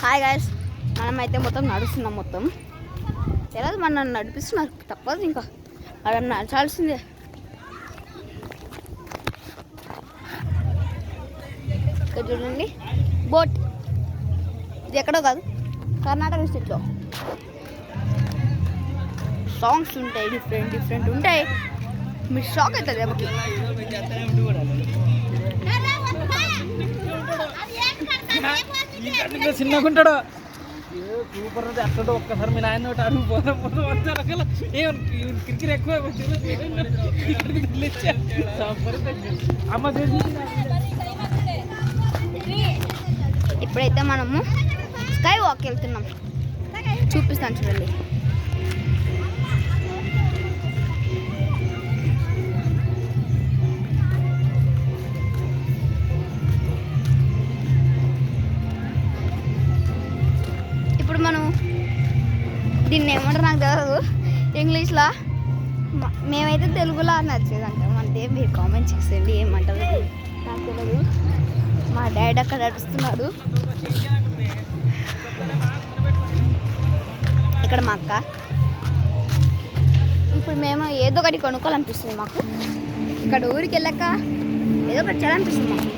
Hi guys, మనమైతే మొత్తం నడుస్తున్నాం. మొత్తం తెలియదు, మన నన్ను నడిపిస్తున్నారు. తప్పదు, ఇంకా అలా నడచాల్సిందే. ఇక్కడ చూడండి బోట్. ఇది ఎక్కడో కాదు, కర్ణాటక స్టేట్లో. సాంగ్స్ ఉంటాయి, డిఫరెంట్ డిఫరెంట్ ఉంటాయి. మీరు షాక్ అవుతుంది అమ్మకి. చిన్నగుంటాడు సూపర్ అట్లా ఒక్కసారి మీ నాయన అడుగు పోతాం పోతాం వచ్చారు క్రికెట్ ఎక్కువ అమ్మ. ఇప్పుడైతే మనము స్కై వాక్ వెళ్తున్నాం. చూపిస్తాను చూడండి. ఇప్పుడు మనం దీన్ని ఏమంటారు నాకు తెలియదు ఇంగ్లీష్లో. మేమైతే తెలుగులో నచ్చేది అంటాం. అంటే మీరు కామెంట్ చేసేయండి ఏమంటారు నాకు తెలియదు. మా డాడీ అక్కడ నడుస్తున్నాడు. ఇక్కడ మా అక్క. ఇప్పుడు మేము ఏదో ఒకటి కొనుక్కోవాలనిపిస్తుంది మాకు. ఇక్కడ ఊరికి వెళ్ళాక ఏదో ఒకటి చేయాలనిపిస్తుంది మాకు.